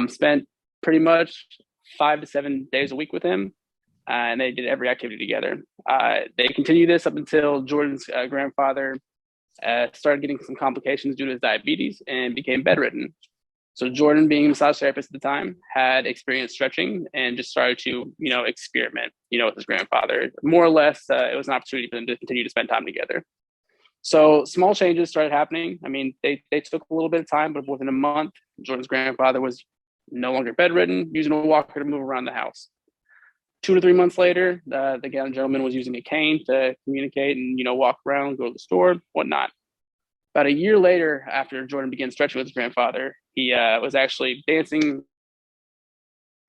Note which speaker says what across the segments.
Speaker 1: Spent pretty much 5 to 7 days a week with him, and they did every activity together. They continued this up until Jordan's grandfather started getting some complications due to his diabetes and became bedridden. So Jordan, being a massage therapist at the time, had experience stretching and just started to, experiment, with his grandfather. More or less, it was an opportunity for them to continue to spend time together. So small changes started happening. I mean, they took a little bit of time, but within a month, Jordan's grandfather was no longer bedridden, using a walker to move around the house. 2 to 3 months later, the gentleman was using a cane to communicate and, walk around, go to the store, whatnot. About a year later, after Jordan began stretching with his grandfather, he was actually dancing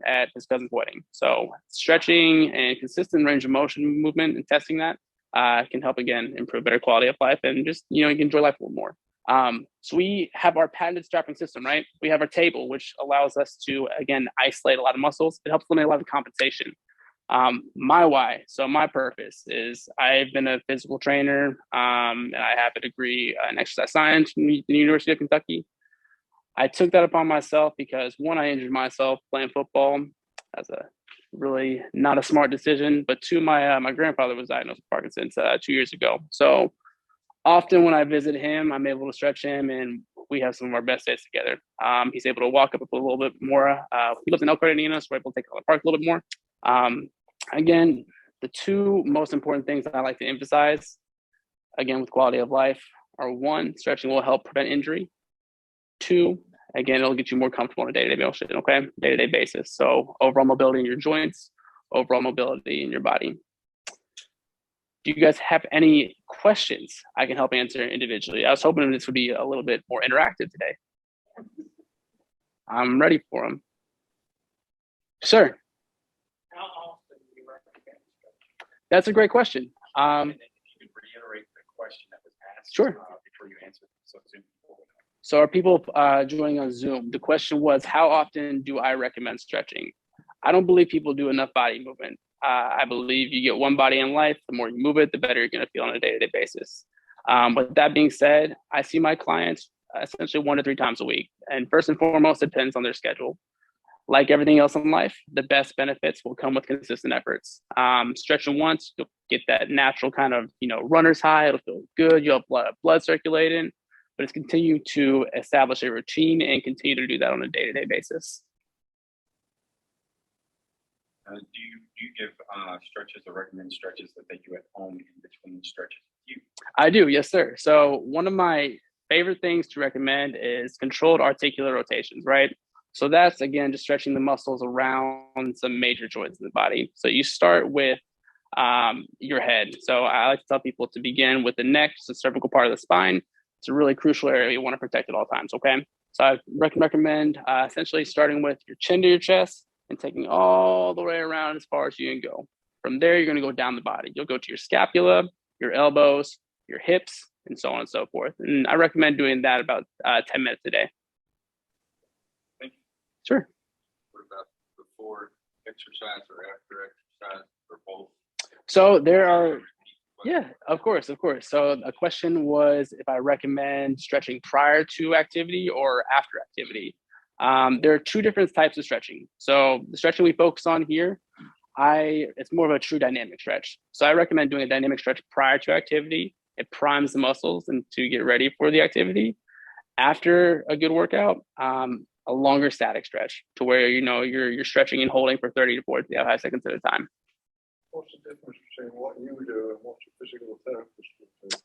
Speaker 1: at his cousin's wedding. So stretching and consistent range of motion movement and testing that can help, again, improve better quality of life and just, you can enjoy life a little more. So we have our patented strapping system, right? We have our table, which allows us to, again, isolate a lot of muscles. It helps eliminate a lot of compensation. My why, so my purpose is I've been a physical trainer, and I have a degree in exercise science from the University of Kentucky. I took that upon myself because, one, I injured myself playing football. That's a really not a smart decision. But two, my grandfather was diagnosed with Parkinson's 2 years ago. So often when I visit him, I'm able to stretch him, and we have some of our best days together. He's able to walk up a little bit more. He lives in Elkhart, Indiana, so we're able to take out the park a little bit more. Again, the two most important things that I like to emphasize, again, with quality of life are: one, stretching will help prevent injury. Two, again, it'll get you more comfortable on a day-to-day motion, okay? Day-to-day basis. So overall mobility in your joints, overall mobility in your body. Do you guys have any questions I can help answer individually? I was hoping this would be a little bit more interactive today. I'm ready for them. Sure.
Speaker 2: How often do you recommend stretching?
Speaker 1: That's a great question.
Speaker 2: And then if you could reiterate the question that was asked
Speaker 1: Sure.
Speaker 2: Before you answer, so Zoom people would know.
Speaker 1: So are people joining on Zoom? The question was, how often do I recommend stretching? I don't believe people do enough body movement. I believe you get one body in life. The more you move it, the better you're going to feel on a day-to-day basis. With that being said, I see my clients essentially 1 to 3 times a week. And first and foremost, it depends on their schedule. Like everything else in life, the best benefits will come with consistent efforts. Stretching once, you'll get that natural kind of, runner's high. It'll feel good. You'll have blood circulating, but it's continue to establish a routine and continue to do that on a day-to-day basis.
Speaker 2: Do you give stretches or recommend stretches that they do at home in between stretches with you?
Speaker 1: I do, yes, sir. So one of my favorite things to recommend is controlled articular rotations, right? So that's, again, just stretching the muscles around some major joints in the body. So you start with your head. So I like to tell people to begin with the neck, the cervical part of the spine. It's a really crucial area you want to protect at all times, okay? So I recommend essentially starting with your chin to your chest and taking all the way around as far as you can go. From there, you're going to go down the body. You'll go to your scapula, your elbows, your hips, and so on and so forth. And I recommend doing that about 10 minutes a day.
Speaker 2: Thank you.
Speaker 1: Sure.
Speaker 2: What about before exercise or after exercise or both?
Speaker 1: So there are, yeah, of course. So a question was if I recommend stretching prior to activity or after activity. There are 2 different types of stretching. So the stretching we focus on here, it's more of a true dynamic stretch. So I recommend doing a dynamic stretch prior to activity. It primes the muscles and to get ready for the activity. After a good workout, a longer static stretch to where you're stretching and holding for 30 to 45 seconds at a time.
Speaker 3: What's the difference between what you do and what your physical therapist would do?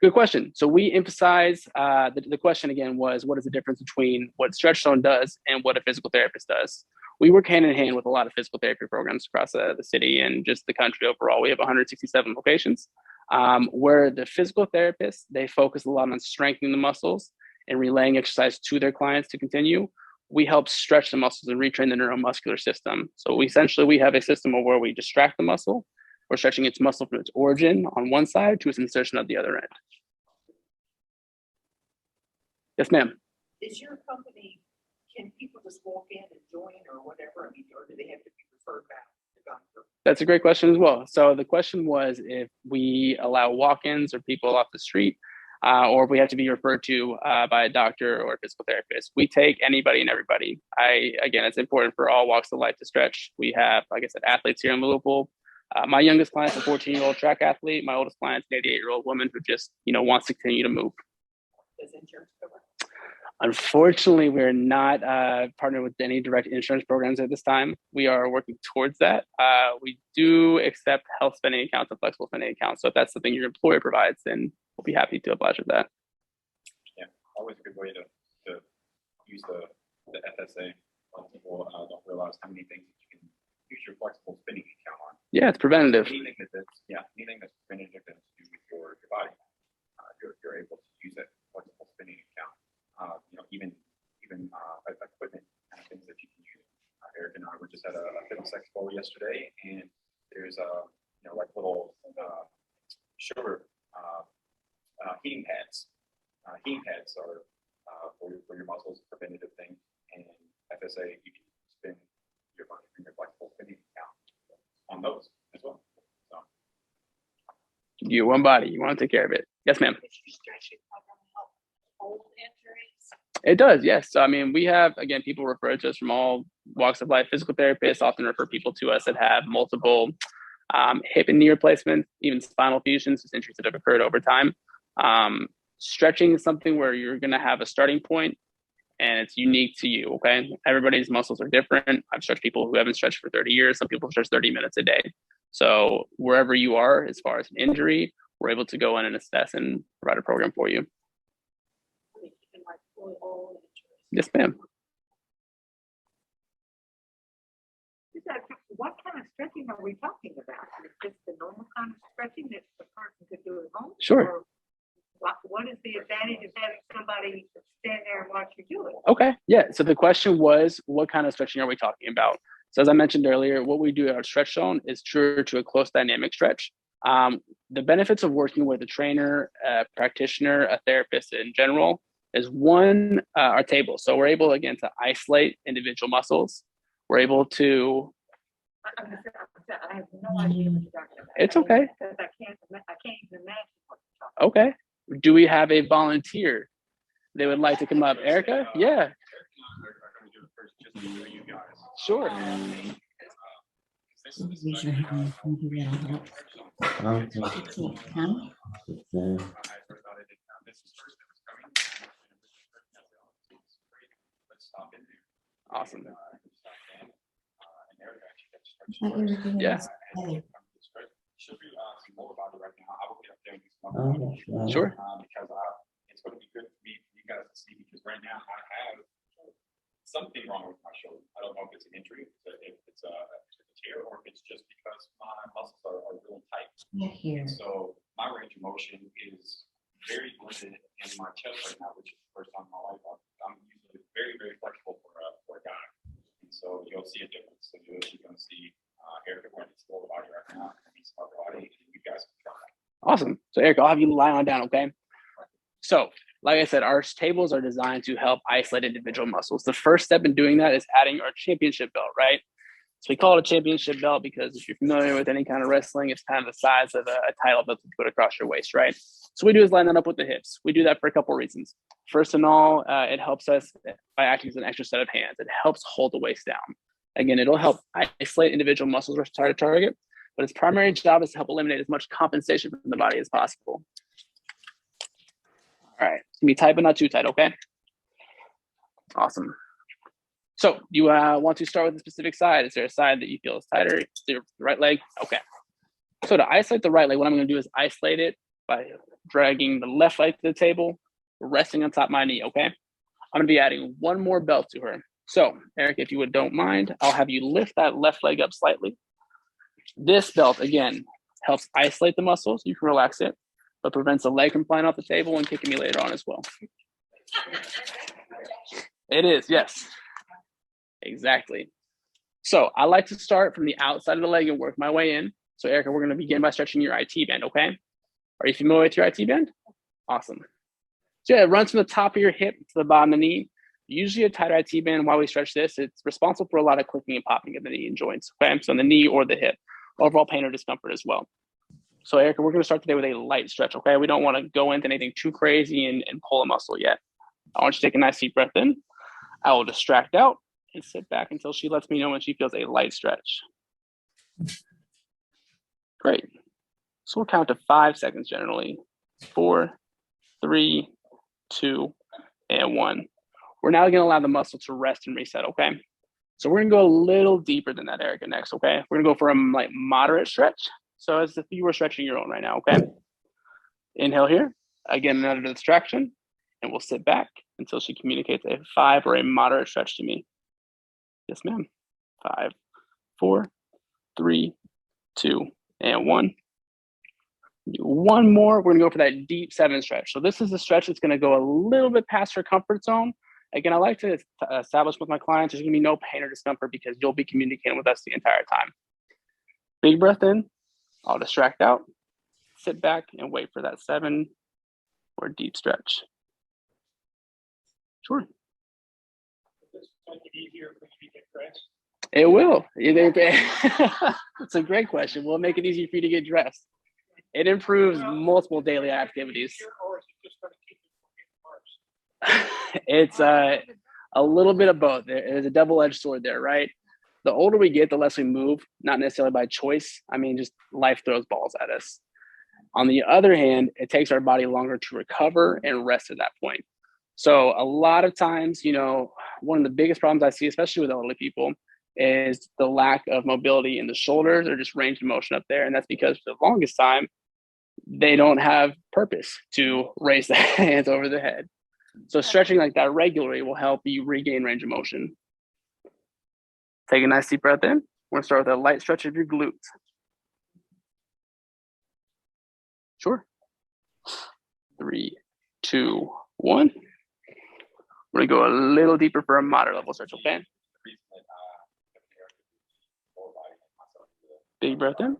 Speaker 1: Good question. So we emphasize, the question again was, what is the difference between what StretchZone does and what a physical therapist does? We work hand in hand with a lot of physical therapy programs across the city and just the country overall. We have 167 locations, where the physical therapists, they focus a lot on strengthening the muscles and relaying exercise to their clients to continue. We help stretch the muscles and retrain the neuromuscular system. So we have a system where we distract the muscle. We're stretching its muscle from its origin on one side to its insertion at the other end. Yes, ma'am.
Speaker 4: Is your company, can people just walk in and join or whatever? I mean, or do they have to be referred back to the doctor?
Speaker 1: That's a great question as well. So the question was if we allow walk-ins or people off the street. or if we have to be referred to by a doctor or a physical therapist. We take anybody and everybody. Again, it's important for all walks of life to stretch. We have, like I said, athletes here in Louisville. My youngest client is a 14-year-old track athlete. My oldest client is an 88-year-old woman who just, wants to continue to move.
Speaker 4: Does insurance cover?
Speaker 1: Unfortunately, we're not partnered with any direct insurance programs at this time. We are working towards that. We do accept health spending accounts and flexible spending accounts. So if that's something your employer provides, then we'll be happy to oblige with that.
Speaker 2: Yeah, always a good way to use the FSA. A lot of people don't realize how many things you can use your flexible spending account on.
Speaker 1: Yeah, it's preventative.
Speaker 2: Anything that's preventative that's to do with your body, you're able to use that flexible spending account. Even equipment and things that you can use. Eric and I were just at a fitness expo yesterday, and there's like little sugar heating pads. Heating pads are for your muscles, preventative thing, and FSA you can spend your money from your flexible spending account on those as well. So.
Speaker 1: You one body, you want to take care of it. Yes, ma'am.
Speaker 4: Old injuries?
Speaker 1: It does, yes. So, we have, again, people refer to us from all walks of life. Physical therapists often refer people to us that have multiple hip and knee replacements, even spinal fusions, just injuries that have occurred over time. Stretching is something where you're going to have a starting point and it's unique to you, okay? Everybody's muscles are different. I've stretched people who haven't stretched for 30 years. Some people stretch 30 minutes a day. So wherever you are, as far as an injury, we're able to go in and assess and provide a program for you. Yes, ma'am.
Speaker 4: What kind of stretching are we talking about? Is this the normal kind of stretching that the person could do at home?
Speaker 1: Sure.
Speaker 4: Or what is the advantage of having somebody stand there and watch you do it?
Speaker 1: Okay. Yeah. So the question was, what kind of stretching are we talking about? So as I mentioned earlier, what we do at our stretch zone is true to a close dynamic stretch. The benefits of working with a trainer, a practitioner, a therapist in general is one, our table. So we're able, again, to isolate individual muscles. We're able to.
Speaker 4: I have no idea what you're talking about.
Speaker 1: It's okay.
Speaker 4: Because I can't even imagine what you're talking about.
Speaker 1: Okay. Do we have a volunteer they would like to come up? Erica? Yeah. Sure.
Speaker 5: Raise your hand. Maybe that'll help. Come.
Speaker 1: Awesome.
Speaker 5: Yeah.
Speaker 1: Sure.
Speaker 2: Because it's going to be good for me for you guys to see, because right now I have something wrong with my shoulder. I don't know if it's an injury, if it's a tear, or if it's just because my muscles are really tight.
Speaker 5: Here.
Speaker 2: So my range of motion is very limited in my chest right now, which is the first time in my life. I'm usually very, very flexible for a guy. And so you'll see a difference. So you're going to see Erica wearing his lower body right now, and he's upper body, and you guys can try that.
Speaker 1: Awesome. So Eric, I'll have you lie on down, okay? So, like I said, our tables are designed to help isolate individual muscles. The first step in doing that is adding our championship belt, right? So we call it a championship belt because if you're familiar with any kind of wrestling, it's kind of the size of a title belt you put across your waist, right? So what we do is line that up with the hips. We do that for a couple of reasons. First of all, it helps us by acting as an extra set of hands. It helps hold the waist down. Again, it'll help isolate individual muscles we're trying to target, but its primary job is to help eliminate as much compensation from the body as possible. All right, it's gonna be tight but not too tight, okay? Awesome. So you want to start with a specific side? Is there a side that you feel is tighter? Your right leg? Okay. So to isolate the right leg, what I'm gonna do is isolate it by dragging the left leg to the table, resting on top of my knee, okay? I'm gonna be adding one more belt to her. So Eric, if you don't mind, I'll have you lift that left leg up slightly. This belt, again, helps isolate the muscles. You can relax it, but prevents the leg from flying off the table and kicking me later on as well. It is, yes. Exactly. So I like to start from the outside of the leg and work my way in. So Erica, we're going to begin by stretching your IT band, okay? Are you familiar with your IT band? Awesome. So yeah, it runs from the top of your hip to the bottom of the knee. Usually a tighter IT band, while we stretch this, it's responsible for a lot of clicking and popping of the knee and joints, okay? So in the knee or the hip, overall pain or discomfort as well. So Erica, we're going to start today with a light stretch, okay? We don't want to go into anything too crazy and pull a muscle yet. I want you to take a nice deep breath in. I will distract out and sit back until she lets me know when she feels a light stretch. Great. So we'll count to 5 seconds generally. 4, 3, 2, and 1. We're now going to allow the muscle to rest and reset, okay? So we're going to go a little deeper than that, Erica, next, okay? We're going to go for a moderate stretch. So as if you were stretching your own right now, okay? Inhale here. Again, another distraction. And we'll sit back until she communicates a 5 or a moderate stretch to me. Yes, ma'am. 5, 4, 3, 2, and 1. One more. We're going to go for that deep 7 stretch. So this is the stretch that's going to go a little bit past her comfort zone. Again, I like to establish with my clients there's going to be no pain or discomfort because you'll be communicating with us the entire time. Big breath in. I'll distract out. Sit back and wait for that 7 or deep stretch. Sure. It will. It's a great question. Will it make it easier for you to get dressed? It improves multiple daily activities. It's a little bit of both. There's a double-edged sword there, right? The older we get, the less we move, not necessarily by choice. I mean, just life throws balls at us. On the other hand, it takes our body longer to recover and rest at that point. So a lot of times, one of the biggest problems I see, especially with elderly people, is the lack of mobility in the shoulders or just range of motion up there. And that's because for the longest time, they don't have purpose to raise the hands over the head. So stretching like that regularly will help you regain range of motion. Take a nice deep breath in. We're going to start with a light stretch of your glutes. Sure. 3, 2, 1. We're going to go a little deeper for a moderate level stretch, okay? Big breath in.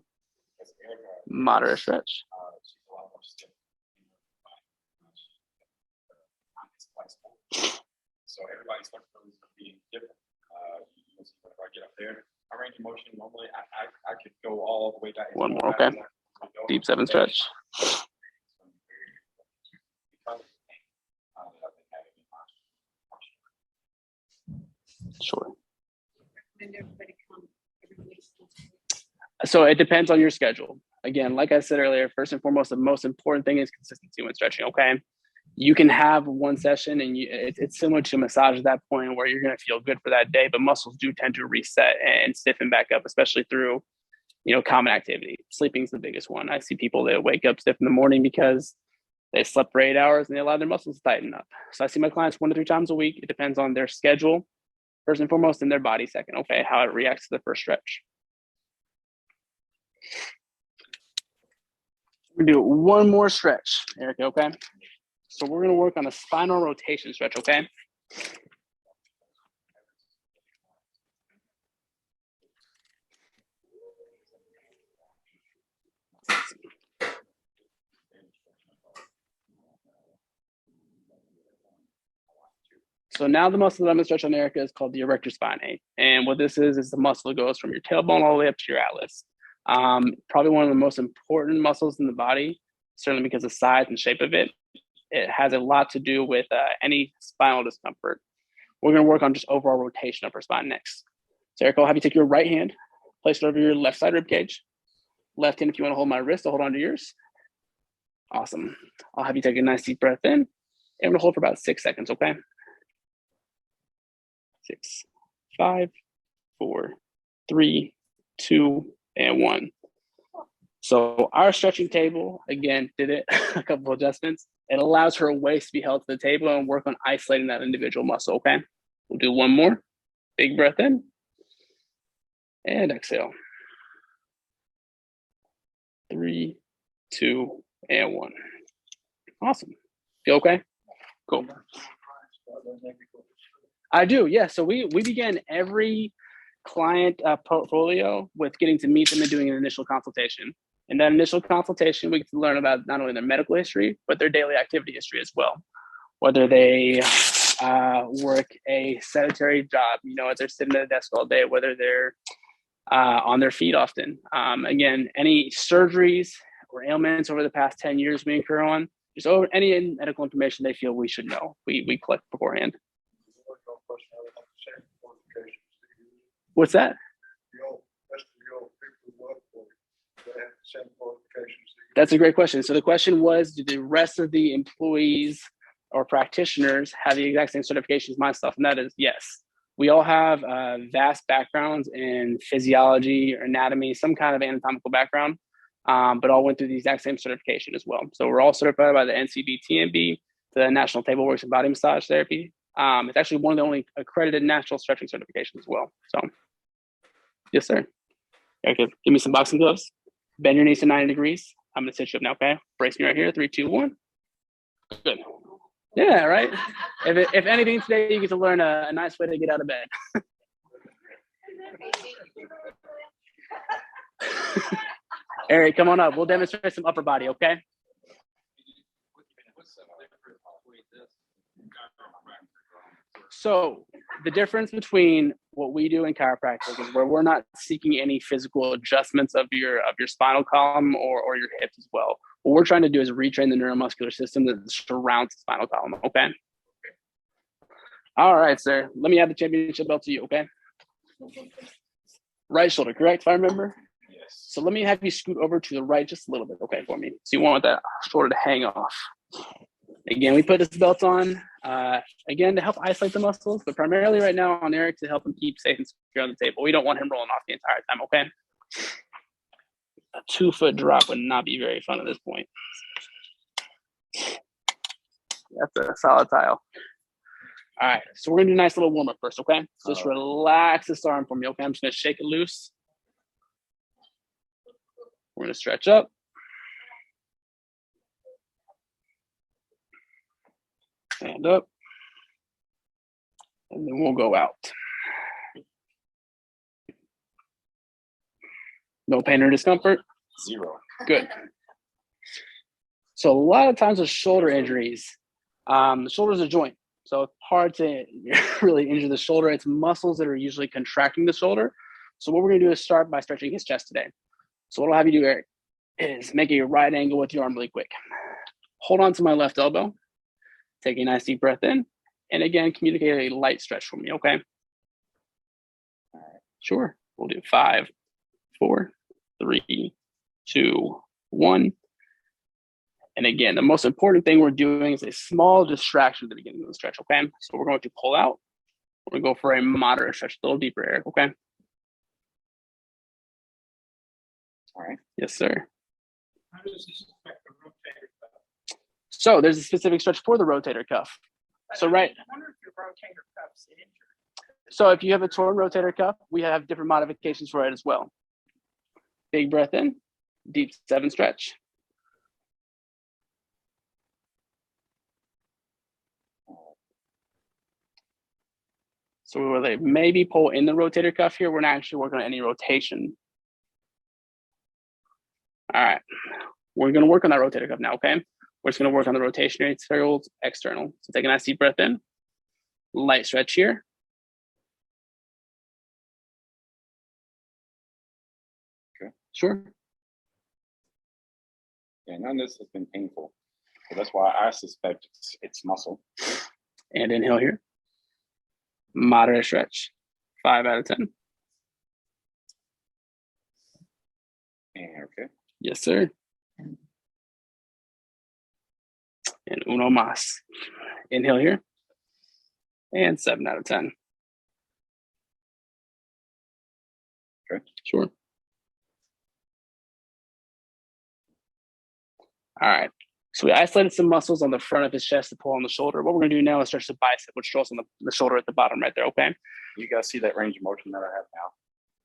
Speaker 1: Moderate stretch.
Speaker 2: So everybody's flexibility is being different. If I get up there, my range of motion normally I could go all the way back.
Speaker 1: One more, okay. Deep 7 stretch. Sure. So it depends on your schedule. Again, like I said earlier, first and foremost, the most important thing is consistency when stretching, okay? You can have one session and it's similar to a massage at that point where you're going to feel good for that day, but muscles do tend to reset and stiffen back up, especially through, common activity. Sleeping is the biggest one. I see people that wake up stiff in the morning because they slept for 8 hours and they allow their muscles to tighten up. So I see my clients 1 to 3 times a week. It depends on their schedule, first and foremost, and their body second, okay, how it reacts to the first stretch. We're going to do one more stretch, Erica, okay? So we're going to work on a spinal rotation stretch, okay? So now the muscle that I'm going to stretch on Erica is called the erector spinae. And what this is the muscle that goes from your tailbone all the way up to your atlas. Probably one of the most important muscles in the body, certainly because of the size and shape of it. It has a lot to do with any spinal discomfort. We're going to work on just overall rotation of her spine next. So Erica, I'll have you take your right hand, place it over your left side rib cage. Left hand, if you want to hold my wrist, I'll hold on to yours. Awesome. I'll have you take a nice deep breath in, and I'm going to hold for about 6 seconds, okay? 6, 5, 4, 3, 2, and 1. So our stretching table, again, did it, a couple of adjustments. It allows her waist to be held to the table and work on isolating that individual muscle, okay? We'll do one more. Big breath in. And exhale. 3, 2, and 1. Awesome. Feel okay? Cool. I do, yeah. So we begin every client portfolio with getting to meet them and doing an initial consultation. In that initial consultation, we get to learn about not only their medical history, but their daily activity history as well. Whether they work a sedentary job, as they're sitting at a desk all day, whether they're on their feet often. Again, any surgeries or ailments over the past 10 years we incur on. Just over any medical information they feel we should know, we collect beforehand. What's that? That's a great question. So the question was, do the rest of the employees or practitioners have the exact same certifications as myself? And that is yes. We all have vast backgrounds in physiology or anatomy, some kind of anatomical background, but all went through the exact same certification as well. So we're all certified by the NCB-TMB, the National Table Works and Body Massage Therapy. It's actually one of the only accredited national stretching certifications as well. So, yes, sir. Okay, give me some boxing gloves. Bend your knees to 90 degrees. I'm gonna sit you up now, okay? Brace me right here, 3, 2, 1. Good. Yeah, right? If anything today, you get to learn a nice way to get out of bed. Eric, come on up. We'll demonstrate some upper body, okay? So the difference between what we do in chiropractic is where we're not seeking any physical adjustments of your spinal column or your hips as well. What we're trying to do is retrain the neuromuscular system that surrounds the spinal column, okay? All right, sir. Let me add the championship belt to you, okay? Right shoulder, correct, if I remember?
Speaker 2: Yes.
Speaker 1: So let me have you scoot over to the right just a little bit, okay, for me. So you want that shoulder to hang off. Again, we put this belt on, again, to help isolate the muscles, but primarily right now on Eric to help him keep safe and secure on the table. We don't want him rolling off the entire time, okay? A 2-foot drop would not be very fun at this point. That's a solid tile. All right, so we're gonna do a nice little warm-up first, okay? So just relax this arm for me, okay? I'm just gonna shake it loose. We're gonna stretch up. Stand up. And then we'll go out. No pain or discomfort?
Speaker 2: 0.
Speaker 1: Good. So a lot of times with shoulder injuries, the shoulder is a joint. So it's hard to really injure the shoulder. It's muscles that are usually contracting the shoulder. So what we're gonna do is start by stretching his chest today. So what I'll have you do, Eric, is make a right angle with your arm really quick. Hold on to my left elbow. Take a nice deep breath in. And again, communicate a light stretch for me, okay? All right, sure. We'll do 5, 4, 3, 2, 1. And again, the most important thing we're doing is a small distraction at the beginning of the stretch, okay? So we're going to pull out. We're gonna go for a moderate stretch, a little deeper, Eric, okay?
Speaker 2: All right.
Speaker 1: Yes, sir.
Speaker 4: How does this affect the rotator cuff?
Speaker 1: So there's a specific stretch for the rotator cuff. So right.
Speaker 4: I wonder if your rotator cuff's injured.
Speaker 1: So if you have a torn rotator cuff, we have different modifications for it as well. Big breath in, deep 7 stretch. So where they maybe pull in the rotator cuff here, we're not actually working on any rotation. All right, we're gonna work on that rotator cuff now, okay? We're just gonna work on the rotationary external. So take a nice deep breath in, light stretch here.
Speaker 2: Okay.
Speaker 1: Sure.
Speaker 2: Yeah, none of this has been painful. So that's why I suspect it's muscle.
Speaker 1: And inhale here. Moderate stretch, 5 out of 10.
Speaker 2: And okay.
Speaker 1: Yes, sir. And uno más. Inhale here. And 7 out of 10.
Speaker 2: Okay.
Speaker 1: Sure. All right. So we isolated some muscles on the front of his chest to pull on the shoulder. What we're going to do now is stretch the bicep, which draws on the shoulder at the bottom right there, okay?
Speaker 2: You guys see that range of motion that I have now?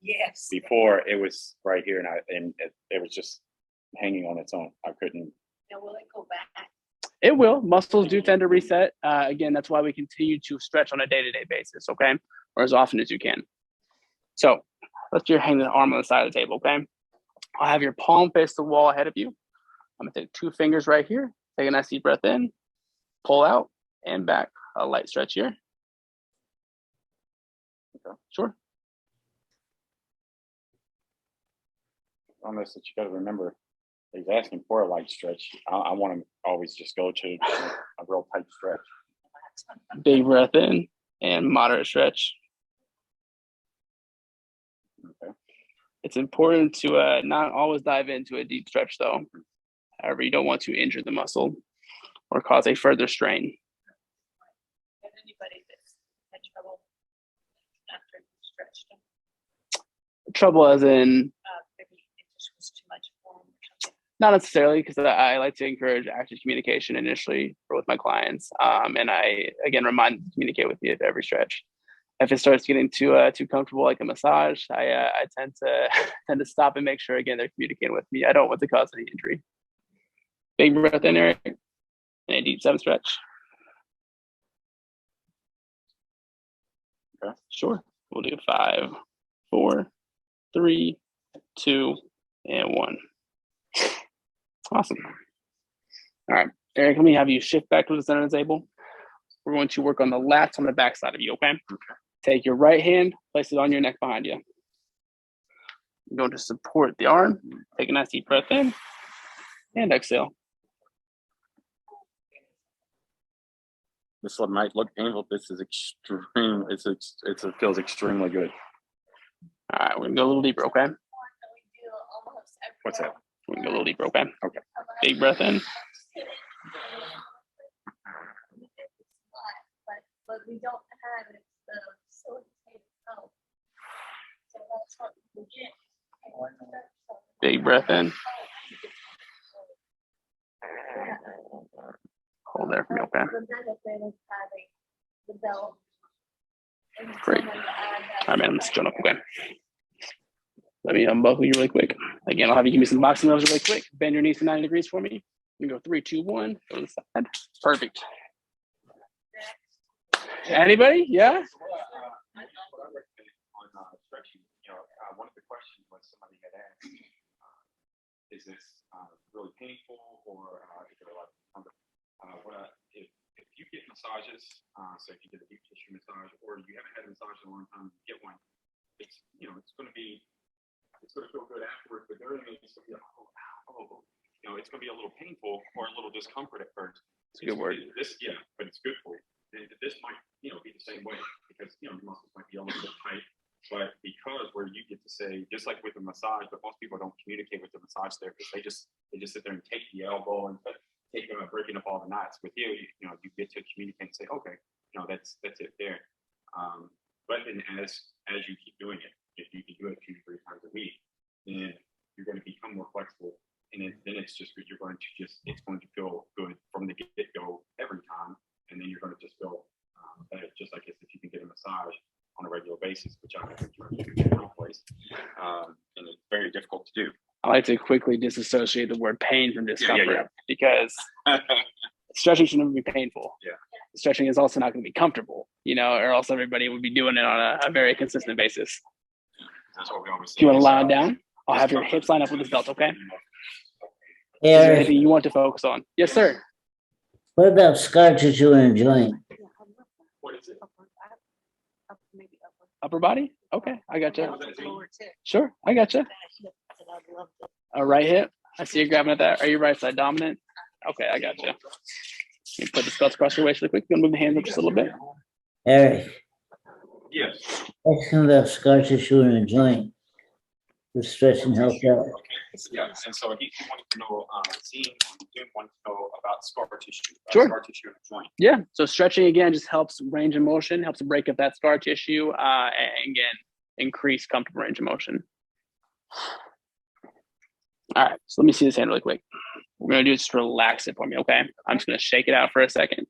Speaker 4: Yes.
Speaker 2: Before it was right here, and it was just hanging on its own. I couldn't.
Speaker 4: Now will it go back?
Speaker 1: It will. Muscles do tend to reset. Again, that's why we continue to stretch on a day-to-day basis, okay? Or as often as you can. So let's hang the arm on the side of the table, okay? I'll have your palm face the wall ahead of you. I'm gonna take 2 fingers right here. Take a nice deep breath in, pull out, and back. A light stretch here.
Speaker 2: Okay.
Speaker 1: Sure.
Speaker 2: On this, that you got to remember, He's asking for a light stretch. I want to always just go to a real tight stretch.
Speaker 1: Big breath in and moderate stretch.
Speaker 2: Okay.
Speaker 1: It's important to not always dive into a deep stretch though. However, you don't want to injure the muscle or cause a further strain.
Speaker 4: And anybody that's had trouble after you stretched them,
Speaker 1: Trouble as in
Speaker 4: maybe it just was too much for them or something.
Speaker 1: not necessarily, because I like to encourage active communication initially with my clients. And I, again, remind them to communicate with me at every stretch. If it starts getting too comfortable, like a massage, I tend to tend to stop and make sure, again, they're communicating with me. I don't want to cause any injury. Big breath in, Eric, and a deep 7 stretch.
Speaker 2: Okay.
Speaker 1: Sure. We'll do 5, 4, 3, 2, and 1. Awesome. All right, Eric, let me have you shift back to the center of the table. We're going to work on the lats on the back side of you, okay? Take your right hand, place it on your neck behind you. You're going to support the arm. Take a nice deep breath in and exhale.
Speaker 2: This might look painful. This is extreme. It feels extremely good.
Speaker 1: All right, we're gonna go a little deeper, okay?
Speaker 2: What's that?
Speaker 1: We're gonna go a little deeper, okay?
Speaker 2: Okay.
Speaker 1: Big breath in.
Speaker 6: But we don't have it, the facilitated help. So that's what we get.
Speaker 1: Big breath in. Hold there for me, okay?
Speaker 6: The benefit of having the belt. and
Speaker 1: Great.
Speaker 6: someone to add that.
Speaker 1: All right, man, I'm just showing up, okay? Let me unbuckle you really quick. Again, I'll have you give me some boxing gloves really quick. Bend your knees to 90 degrees for me. You can go 3, 2, 1. Go to the side. Perfect. Anybody? Yeah?
Speaker 2: What I recommend on stretching, one of the questions was somebody had asked, is this really painful or is it a lot of if you get massages, so if you get a deep tissue massage or you haven't had a massage in a long time, you get one, it's going to feel good afterwards, but during it's going to be it's going to be a little painful or a little discomfort at first.
Speaker 1: It's a good word.
Speaker 2: But it's good for you. This might be the same way because your muscles might be a little bit tight, but because where you get to say, just like with the massage, but most people don't communicate with the massage therapist. They just sit there and take the elbow and breaking up all the knots. With you, you get to communicate and say, okay, that's it there. But then as you keep doing it, if you can do it 2 to 3 times a week, then you're going to become more flexible. And then it's just good. It's going to feel good from the get-go every time. And then you're going to just feel better, just like if you can get a massage on a regular basis, which I think you can get any place. And it's very difficult to do.
Speaker 1: I like to quickly disassociate the word pain from discomfort
Speaker 2: Yeah.
Speaker 1: because stretching should never be painful.
Speaker 2: Yeah.
Speaker 1: Stretching is also not going to be comfortable, or else everybody would be doing it on a very consistent basis.
Speaker 2: That's what we always say.
Speaker 1: Do you want to lie down? I'll have your hips line up with this belt, okay? Is
Speaker 5: Yeah,
Speaker 1: there anything you want to focus on? Yes, sir.
Speaker 5: what about scar tissue in a joint?
Speaker 2: What is it?
Speaker 4: Maybe upper.
Speaker 1: Upper body? Okay, I gotcha.
Speaker 4: Lower tip.
Speaker 1: Sure, I gotcha. Right hip. I see you grabbing at that. Are you right side dominant? Okay, I gotcha. You put the belts across your waist really quick. You're gonna move the hands up just a little bit.
Speaker 5: Eric,
Speaker 2: Yes.
Speaker 5: asking about scar tissue in a joint. The stretching helps out.
Speaker 2: Yeah. And so he wanted to know, Jim wanted to know about scar tissue.
Speaker 1: Sure.
Speaker 2: Scar tissue in the joint.
Speaker 1: Yeah. So stretching again just helps range of motion, helps to break up that scar tissue, and again increase comfortable range of motion. All right. So let me see this hand really quick. We're gonna do is just relax it for me, okay? I'm just gonna shake it out for a second.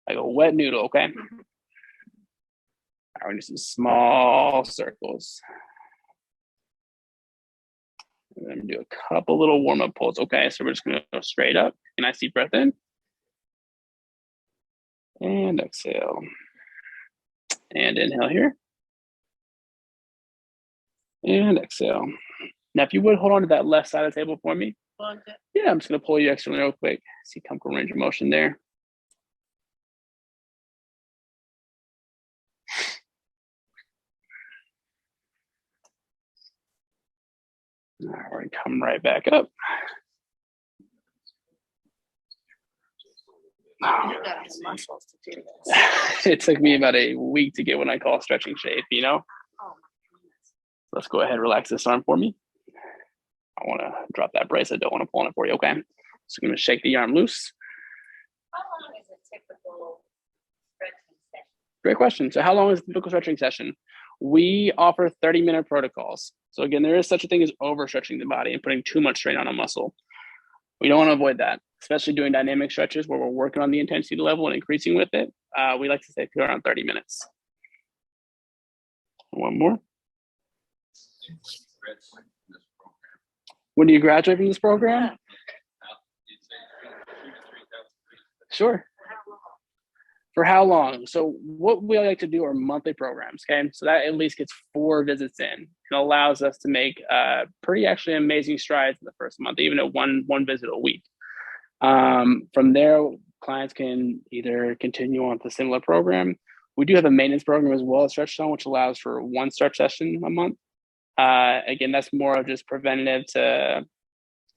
Speaker 1: Like a wet noodle, okay? All right, we're gonna do some small circles. And then do a couple little warm-up pulls. Okay, so we're just gonna go straight up. Can I see breath in? And exhale. And inhale here. And exhale. Now, if you would hold on to that left side of the table for me. Yeah, I'm just gonna pull you externally real quick. See comfortable range of motion there. All right, come right back up.
Speaker 4: You gotta have muscles to do this.
Speaker 1: It took me about a week to get what I call stretching shape, you know?
Speaker 4: Oh, my goodness.
Speaker 1: Let's go ahead and relax this arm for me. I want to drop that brace. I don't want to pull on it for you, okay? So I'm going to shake the arm loose.
Speaker 6: How long is a typical stretching session?
Speaker 1: Great question. So how long is the typical stretching session? We offer 30-minute protocols. So again, there is such a thing as overstretching the body and putting too much strain on a muscle. We don't want to avoid that, especially doing dynamic stretches where we're working on the intensity level and increasing with it. We like to stay around 30 minutes. One more. When do you graduate from this program? Sure. For how long? So what we like to do are monthly programs, okay? So that at least gets 4 visits in and allows us to make pretty actually amazing strides in the first month, even at one visit a week. From there, clients can either continue on with a similar program. We do have a maintenance program as well as Stretch Zone, which allows for 1 stretch session a month. Again, that's more of just preventative to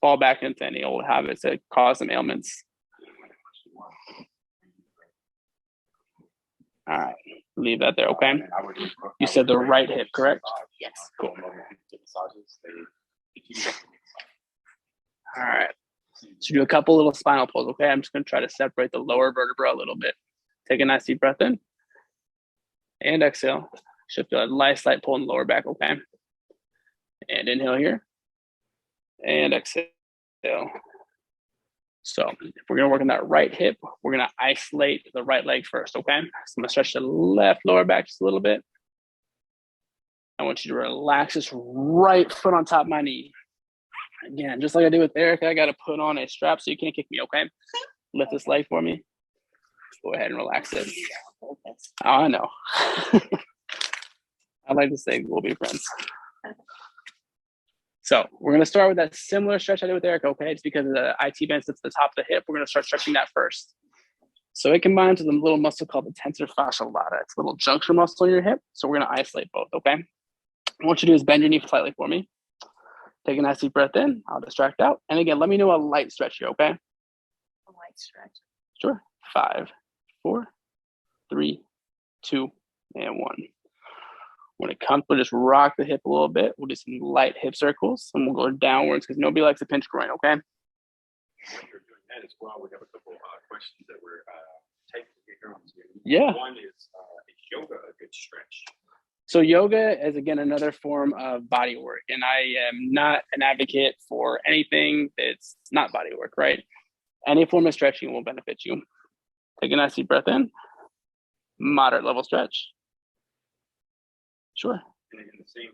Speaker 1: fall back into any old habits that cause some ailments. All right, leave that there, okay? You said the right hip, correct?
Speaker 4: Yes.
Speaker 1: Cool. All right, so do a couple little spinal pulls, okay? I'm just gonna try to separate the lower vertebra a little bit. Take a nice deep breath in and exhale. Should feel a nice slight pull in the lower back, okay? And inhale here and exhale. So if we're gonna work on that right hip, we're gonna isolate the right leg first, okay? So I'm gonna stretch the left lower back just a little bit. I want you to relax this right foot on top of my knee. Again, just like I did with Erica, I gotta put on a strap so you can't kick me, okay? Lift this leg for me. Go ahead and relax it. Oh, I know. I like to say we'll be friends. So we're going to start with that similar stretch I did with Erica, okay? It's because the IT band sits at the top of the hip. We're going to start stretching that first. So it combines with a little muscle called the tensor fasciae lata. It's a little juncture muscle in your hip. So we're going to isolate both, okay? What you do is bend your knee slightly for me. Take a nice deep breath in. I'll distract out. And again, let me know a light stretch here, okay?
Speaker 4: A light stretch.
Speaker 1: Sure. 5, 4, 3, 2, and 1. When it comes, we'll just rock the hip a little bit. We'll do some light hip circles and we'll go downwards because nobody likes a pinch groin, okay?
Speaker 2: When you're doing that as well, we have a couple questions that we're taking to get on to.
Speaker 1: Yeah.
Speaker 2: One is yoga a good stretch?
Speaker 1: So yoga is, again, another form of body work. And I am not an advocate for anything that's not body work, right? Any form of stretching will benefit you. Take a nice deep breath in. Moderate level stretch. Sure.
Speaker 2: And in the same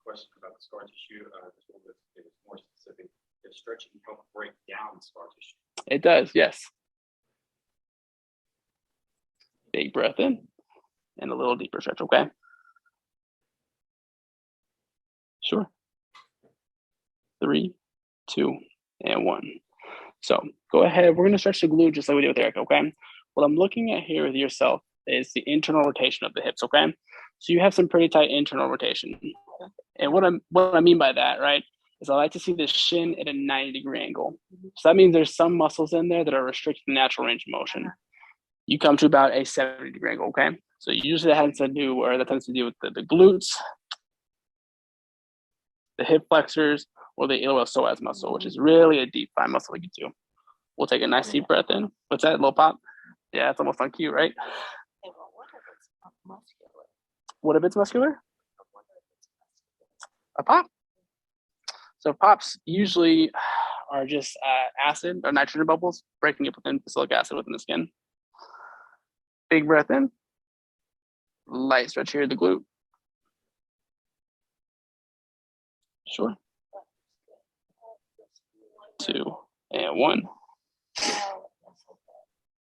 Speaker 2: question about the scar tissue, this one is more specific. Does stretching help break down scar tissue?
Speaker 1: It does, yes. Big breath in and a little deeper stretch, okay? Sure. 3, 2, and 1. So go ahead. We're going to stretch the glute just like we did with Erica, okay? What I'm looking at here with yourself is the internal rotation of the hips, okay? So you have some pretty tight internal rotation. And what I mean by that, right, is I like to see the shin at a 90-degree angle. So that means there's some muscles in there that are restricting the natural range of motion. You come to about a 70-degree angle, okay? So usually that tends to do with the glutes, the hip flexors, or the iliopsoas muscle, which is really a deep thigh muscle to get to. We'll take a nice deep breath in. What's that, little pop? Yeah, it's almost on cue, right? What if it's muscular? A pop. So pops usually are just acid or nitrogen bubbles breaking up within facilic acid within the skin. Big breath in. Light stretch here, the glute. Sure. 2, and 1.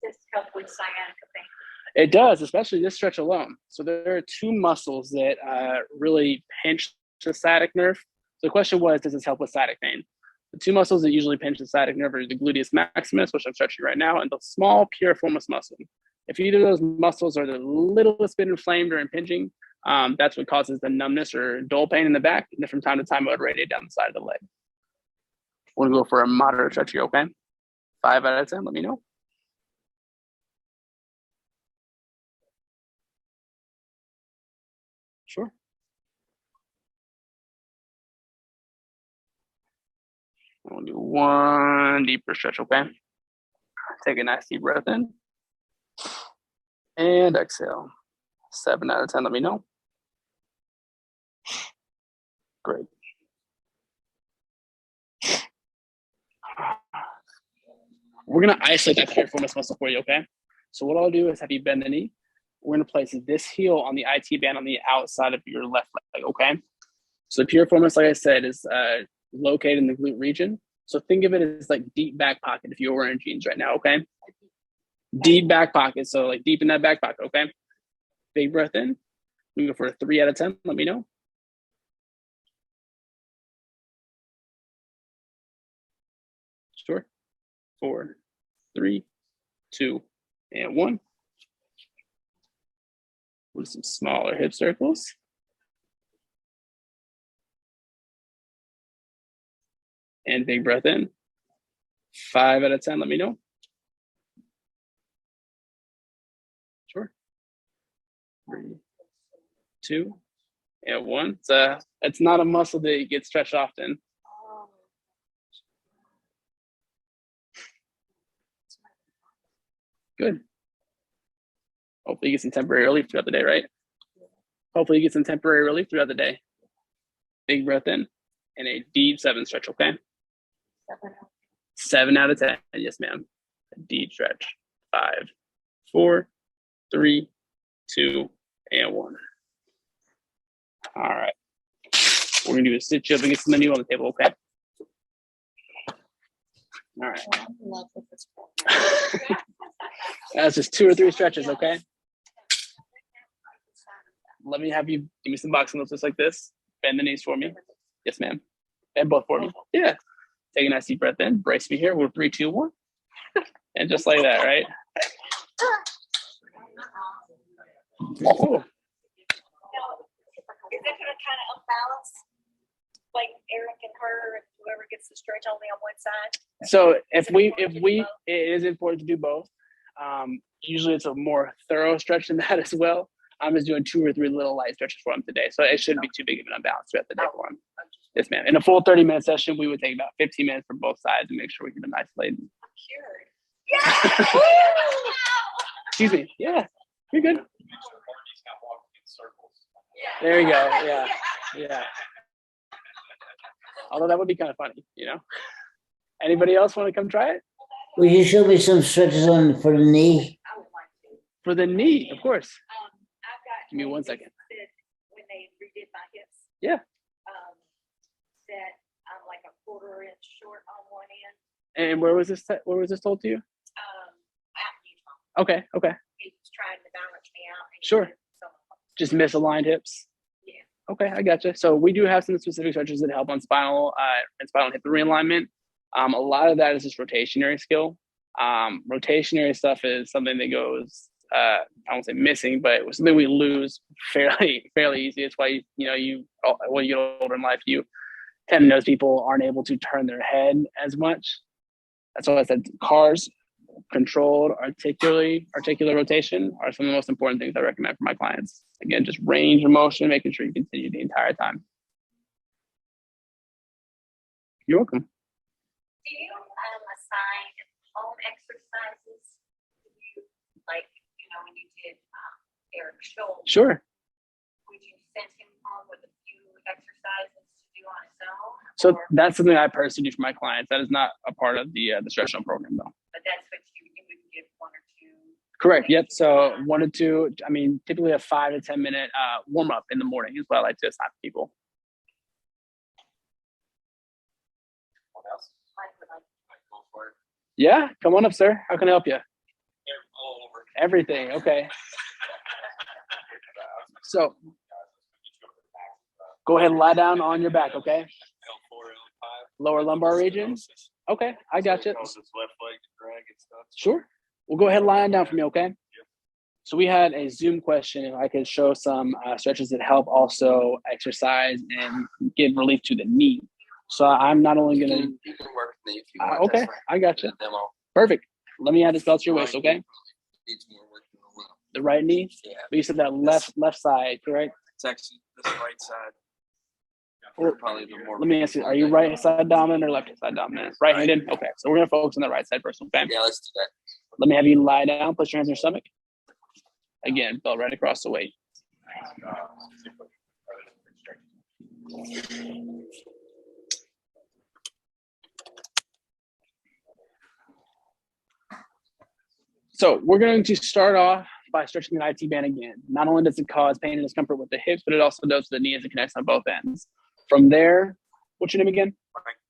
Speaker 6: This help with sciatica pain.
Speaker 1: It does, especially this stretch alone. So there are 2 muscles that really pinch the sciatic nerve. So the question was, does this help with sciatic pain? The 2 muscles that usually pinch the sciatic nerve are the gluteus maximus, which I'm stretching right now, and the small piriformis muscle. If either of those muscles are the littlest bit inflamed or impinging, That's what causes the numbness or dull pain in the back. And then from time to time, it would radiate down the side of the leg. We'll go for a moderate stretch here, okay? 5 out of 10, let me know. Sure. We'll do one deeper stretch, okay? Take a nice deep breath in. And exhale. 7 out of 10, let me know. Great. We're gonna isolate that piriformis muscle for you, okay? So what I'll do is have you bend the knee. We're gonna place this heel on the IT band on the outside of your left leg, okay? So the piriformis, like I said, is located in the glute region. So think of it as like deep back pocket if you're wearing jeans right now, okay? Deep back pocket, so like deep in that back pocket, okay? Big breath in. We go for a 3 out of 10, let me know. Sure. 4, 3, 2, and 1. With some smaller hip circles. And big breath in. 5 out of 10, let me know. Sure. 3, 2, and 1. It's not a muscle that gets stretched often. Good. Hopefully you get some temporary relief throughout the day, right? Hopefully you get some temporary relief throughout the day. Big breath in and a deep 7 stretch, okay? 7 out of 10. Yes, ma'am. A deep stretch. 5, 4, 3, 2, and 1. All right. We're going to do a sit you up against the menu on the table, okay? All right. That's just 2 or 3 stretches, okay? Let me have you give me some boxing moves just like this. Bend the knees for me. Yes, ma'am. Bend both for me. Yeah. Take a nice deep breath in. Brace me here. We're 3, 2, 1. And just like that, right? Cool.
Speaker 6: Is it gonna kind of unbalance, like Eric and her, and whoever gets the stretch only on one side?
Speaker 1: So it is important to do both. Usually it's a more thorough stretch than that as well. I'm just doing 2 or 3 little light stretches for him today. So it shouldn't be too big of an imbalance throughout the day for him. Yes, ma'am. In a full 30-minute session, we would take about 15 minutes for both sides and make sure we get them isolated.
Speaker 6: I'm cured.
Speaker 1: Excuse me. Yeah, you're good. There you go. Yeah. Yeah. Although that would be kind of funny, you know. Anybody else want to come try it?
Speaker 5: Will you show me some stretches on for the knee?
Speaker 6: I would like to.
Speaker 1: For the knee, of course.
Speaker 6: I've got.
Speaker 1: Give me 1 second.
Speaker 6: Said when they redid my hips.
Speaker 1: Yeah.
Speaker 6: That I'm like a 1/4 inch short on one end.
Speaker 1: And where was this told to you?
Speaker 6: Out in Utah.
Speaker 1: Okay. Okay.
Speaker 6: He was trying to balance me out. And he
Speaker 1: Sure.
Speaker 6: did so much.
Speaker 1: Just misaligned hips.
Speaker 6: Yeah.
Speaker 1: Okay, I gotcha. So we do have some specific stretches that help on spinal and spinal hip realignment. A lot of that is just rotationary skill. Rotationary stuff is something that goes, I won't say missing, but it was something we lose fairly easy. It's why when you get older in life, you tend to notice people aren't able to turn their head as much. That's why I said cars, controlled articular rotation are some of the most important things I recommend for my clients. Again, just range of motion, making sure you continue the entire time. You're welcome.
Speaker 6: Do you assign home exercises? Like, when you did Eric Schultz,
Speaker 1: Sure.
Speaker 6: would you send him home with a few exercises to do on his own?
Speaker 1: So
Speaker 6: Or-
Speaker 1: that's something I personally do for my clients. That is not a part of the stretch zone program, though.
Speaker 6: But that's what you would give 1 or 2.
Speaker 1: Correct. Yep. So 1 to 2. I mean, typically a 5 to 10 minute warm up in the morning is what I like to assign people.
Speaker 2: What else?
Speaker 6: Like, would I
Speaker 2: Go for it.
Speaker 1: Yeah. Come on up, sir. How can I help you?
Speaker 2: All over.
Speaker 1: Everything. Okay. So go ahead and lie down on your back. Okay.
Speaker 7: L4, L5.
Speaker 1: Lower lumbar region. Okay. I got you.
Speaker 7: Causes left leg to drag and stuff.
Speaker 1: Sure. We'll go ahead and lie down for me. Okay. So we had a Zoom question if I could show some stretches that help also exercise and give relief to the knee. So I'm not only
Speaker 7: You
Speaker 1: gonna
Speaker 7: can work with me if you want.
Speaker 1: okay,
Speaker 7: That's fine.
Speaker 1: I got you.
Speaker 7: The demo
Speaker 1: Perfect. Let me add this belt to your waist, okay?
Speaker 7: needs more work than the left.
Speaker 1: The right knee.
Speaker 7: Yeah,
Speaker 1: But you said that left side, correct?
Speaker 7: it's actually this right side.
Speaker 1: Or-
Speaker 7: Probably the more.
Speaker 1: Let me ask you: are you right side dominant or left side dominant? Right-handed. Okay, so we're gonna focus on the right side first, okay?
Speaker 7: Yeah, let's do that.
Speaker 1: Let me have you lie down. Put your hands on your stomach. Again, belt right across the weight.
Speaker 2: Specifically, other than stretching.
Speaker 1: So we're going to start off by stretching the IT band again. Not only does it cause pain and discomfort with the hips, but it also does the knee as it connects on both ends. From there, what's your name again?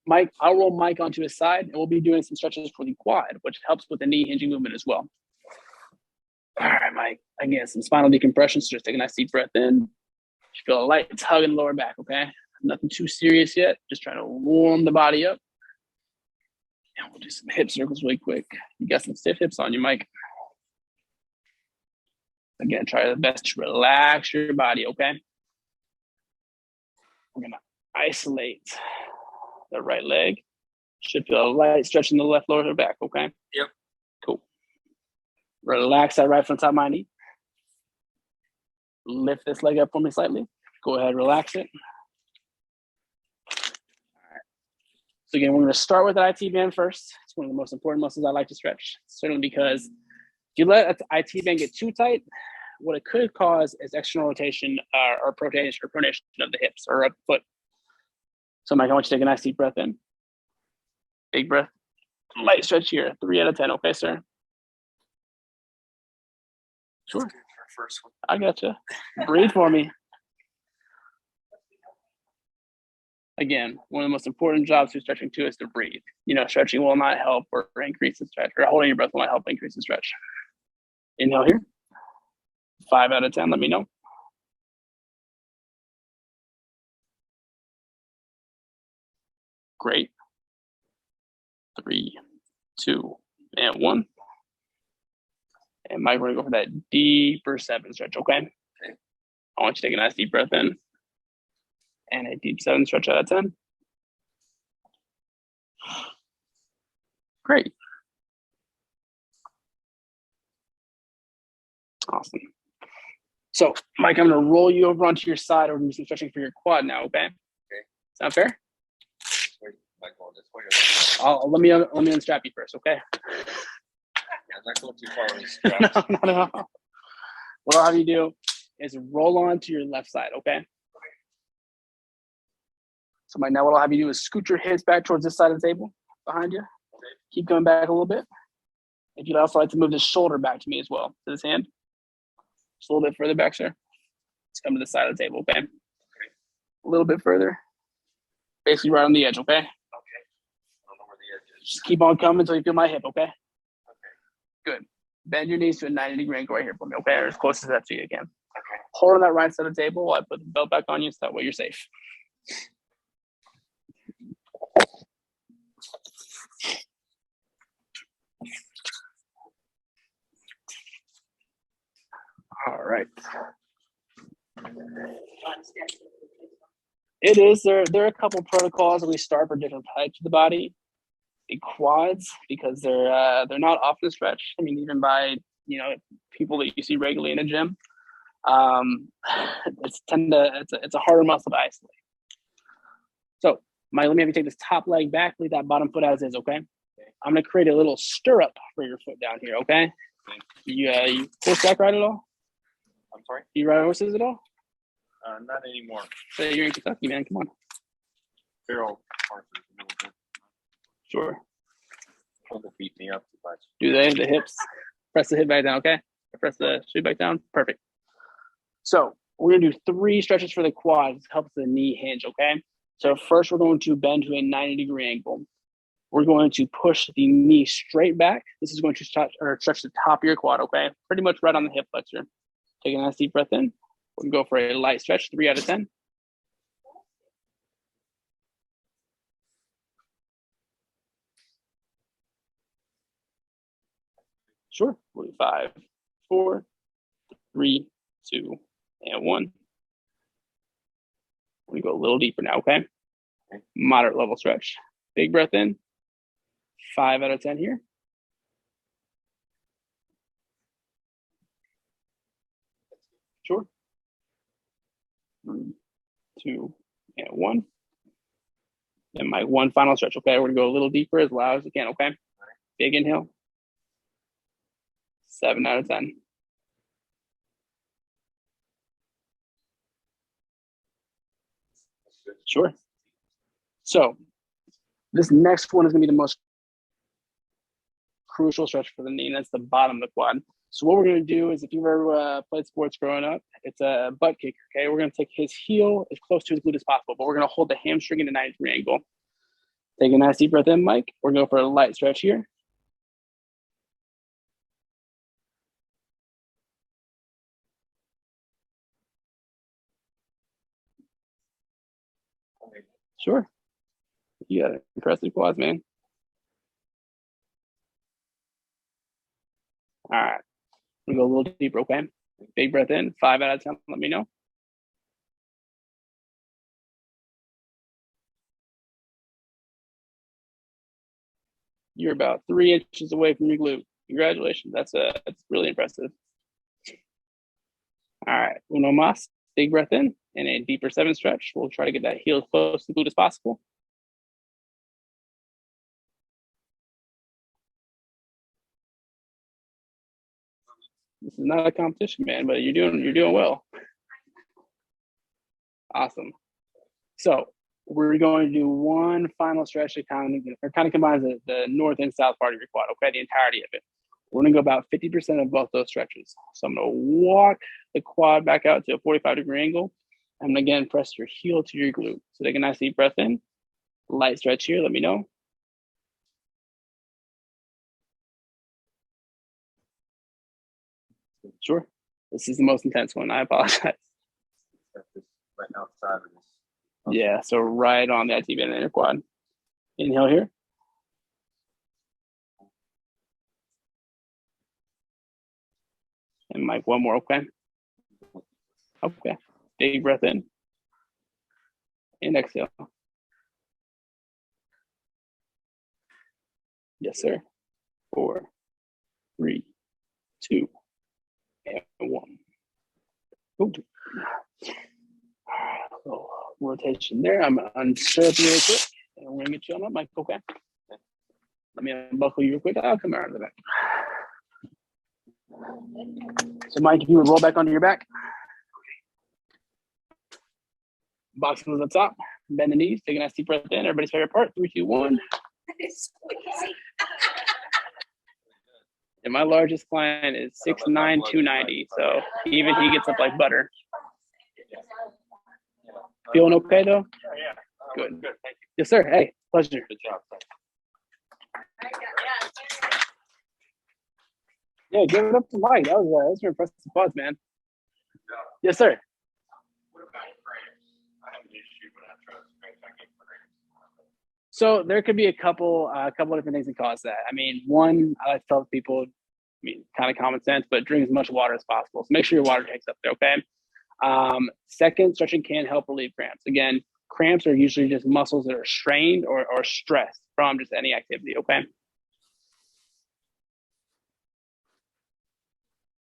Speaker 1: Mike. I'll roll Mike onto his side, and we'll be doing some stretches for the quad, which helps with the knee hinging movement as well. All right, Mike. Again, some spinal decompression. So just take a nice deep breath in. You feel a light tug in the lower back, okay? Nothing too serious yet. Just trying to warm the body up. And we'll do some hip circles really quick. You got some stiff hips on you, Mike. Again, try the best to relax your body, okay? We're gonna isolate the right leg. Should feel a light stretch in the left lower back, okay?
Speaker 7: Yep.
Speaker 1: Cool. Relax that right from top of my knee. Lift this leg up for me slightly. Go ahead, relax it. So again, we're going to start with the IT band first. It's one of the most important muscles I like to stretch, certainly because if you let the IT band get too tight, what it could cause is external rotation or pronation of the hips or of the foot. So Mike, I want you to take a nice deep breath in. Big breath. Light stretch here, 3 out of 10. Okay, sir? Sure.
Speaker 7: That's good for first one.
Speaker 1: I gotcha. Breathe for me. Again, one of the most important jobs through stretching too is to breathe. You know, stretching will not help or increase the stretch, or holding your breath will not help increase the stretch. Inhale here. 5 out of 10, let me know. Great. 3, 2, and 1. And Mike, we're gonna go for that deeper 7 stretch, okay?
Speaker 7: Okay.
Speaker 1: I want you to take a nice deep breath in. And a deep 7 stretch out of 10. Great. Awesome. So, Mike, I'm going to roll you over onto your side or do some stretching for your quad now, okay?
Speaker 7: Okay.
Speaker 1: Sound fair?
Speaker 7: Wait, am I going this way or
Speaker 1: Let me unstrap you first, okay?
Speaker 7: I'm not going too far with these
Speaker 1: No,
Speaker 7: straps.
Speaker 1: not at all. What I'll have you do is roll on to your left side, okay? So Mike, now what I'll have you do is scoot your hips back towards this side of the table behind you. Keep going back a little bit. If you'd also like to move the shoulder back to me as well, to this hand. Just a little bit further back, sir. Let's come to the side of the table, okay? A little bit further. Basically right on the edge, okay?
Speaker 7: Okay. I don't know where the edge is.
Speaker 1: Just keep on coming until you feel my hip, okay? Good. Bend your knees to a 90-degree angle right here for me, okay? Or as close as that to you again.
Speaker 7: Okay.
Speaker 1: Hold on that right side of the table while I put the belt back on you so that way you're safe. All right. It is. There are a couple protocols that we start for different types of the body. The quads, because they're not often stretched. I mean, even by people that you see regularly in a gym, it's a harder muscle to isolate. So, Mike, let me have you take this top leg back, leave that bottom foot as is. Okay. I'm gonna create a little stirrup for your foot down here. Okay. You horseback ride at all?
Speaker 2: I'm sorry?
Speaker 1: You ride horses at all?
Speaker 2: Not anymore.
Speaker 1: So you're in Kentucky, man. Come on.
Speaker 2: Feral horses a little bit.
Speaker 1: Sure.
Speaker 2: People beat me up too much.
Speaker 1: Do they? The hips. Press the hip back down, okay? Press the shoe back down. Perfect. So we're gonna do 3 stretches for the quads. Helps the knee hinge, okay? So first we're going to bend to a 90-degree angle. We're going to push the knee straight back. This is going to stretch the top of your quad, okay? Pretty much right on the hip flexor. Take a nice deep breath in. We're gonna go for a light stretch, 3 out of 10. Sure. 5, 4, 3, 2, and 1. We're gonna go a little deeper now, okay? Moderate level stretch. Big breath in. 5 out of 10 here. Sure. 3, 2, and 1. And my one final stretch, okay? We're gonna go a little deeper as loud as we can, okay? Big inhale. 7 out of 10. Sure. So this next one is gonna be the most crucial stretch for the knee, and that's the bottom of the quad. So what we're gonna do is, if you've ever played sports growing up, it's a butt kick, okay? We're gonna take his heel as close to his glute as possible, but we're gonna hold the hamstring in a 90-degree angle. Take a nice deep breath in, Mike. We're gonna go for a light stretch here. Sure. You got impressive quads, man. All right. We're gonna go a little deeper, okay? Big breath in, 5 out of 10, let me know. You're about 3 inches away from your glute. Congratulations, that's really impressive. All right, uno más, big breath in, and a deeper 7 stretch. We'll try to get that heel as close to the glute as possible. This is not a competition, man, but you're doing well. Awesome. So we're going to do one final stretch that kind of combines the north and south part of your quad, okay, the entirety of it. We're gonna go about 50% of both those stretches. So I'm gonna walk the quad back out to a 45-degree angle. I'm gonna again press your heel to your glute. So take a nice deep breath in, light stretch here, let me know. Sure. This is the most intense one, I apologize.
Speaker 7: Right outside of this.
Speaker 1: Yeah, so right on that T band in your quad. Inhale here. And Mike, one more, okay? Okay. Big breath in. And exhale. Yes, sir. 4, 3, 2, and 1. Ooh. So rotation there. I'm unstrap you real quick. And we're gonna get you on up, Mike. Okay. Let me unbuckle you real quick. I'll come out of the back. So Mike, if you would roll back onto your back. Box moves up top. Bend the knees. Take a nice deep breath in. Everybody's favorite part. 3, 2, 1.
Speaker 4: It's squeezy.
Speaker 1: And my largest client is 6'9", 290. So even he gets up like butter. Feeling okay though?
Speaker 7: Yeah.
Speaker 1: Good.
Speaker 7: Good. Thank you.
Speaker 1: Yes, sir. Hey, pleasure.
Speaker 7: Good job. Thank you.
Speaker 1: Yeah, give it up to Mike. That was an impressive quads, man. Yes, sir.
Speaker 2: What about frames? I have an issue when I try to stretch, I get frames.
Speaker 1: So there could be a couple different things that cause that. I mean, one, I like to tell people, kind of common sense, but drink as much water as possible. So make sure your water takes up there, okay? Second, stretching can help relieve cramps. Again, cramps are usually just muscles that are strained or stressed from just any activity, okay?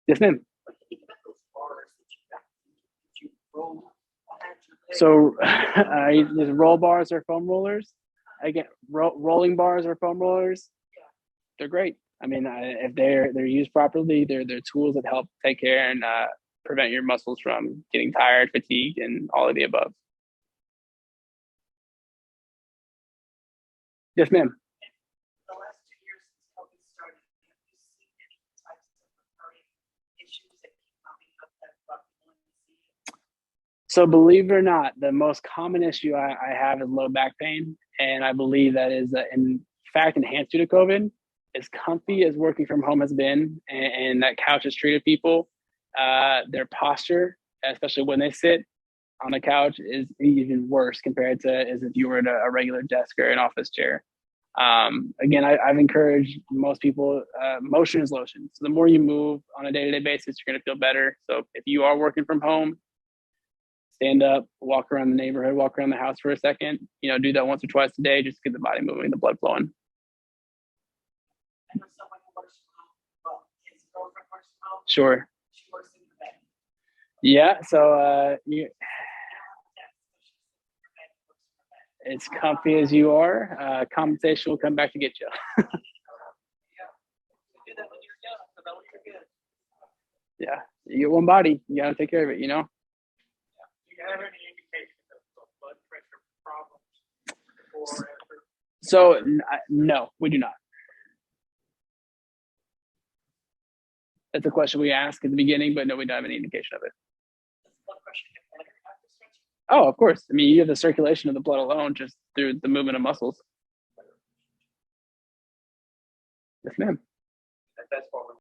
Speaker 1: Yes, ma'am. So there's roll bars or foam rollers. Again, rolling bars or foam rollers, they're great. I mean, if they're used properly, they're tools that help take care and prevent your muscles from getting tired, fatigued, and all of the above. Yes, ma'am.
Speaker 4: The last 2 years since COVID started, have you seen any types of recurring issues that keep coming up that people see?
Speaker 1: So believe it or not, the most common issue I have is low back pain. And I believe that is, in fact, enhanced due to COVID. As comfy as working from home has been, and that couch has treated people, their posture, especially when they sit on the couch, is even worse compared to as if you were at a regular desk or an office chair. Again, I've encouraged most people, motion is lotion. So the more you move on a day-to-day basis, you're going to feel better. So if you are working from home, stand up, walk around the neighborhood, walk around the house for a second, do that once or twice a day, just to get the body moving, the blood flowing.
Speaker 4: I know someone who works from home, well, his girlfriend works from home,
Speaker 1: Sure.
Speaker 4: she works in the bed.
Speaker 1: Yeah. So it's comfy as you are. Compensation will come back to get you.
Speaker 4: Do that when you're young, so that when you're good.
Speaker 1: Yeah. You get one body. You got to take care of it,
Speaker 8: Do you have any indication of blood pressure problems before or after?
Speaker 1: So no, we do not. That's a question we ask at the beginning, but no, we don't have any indication of it.
Speaker 4: Does blood pressure get better after stretching?
Speaker 1: Oh, of course. I mean, you have the circulation of the blood alone just through the movement of muscles. Yes, ma'am.
Speaker 7: That's what we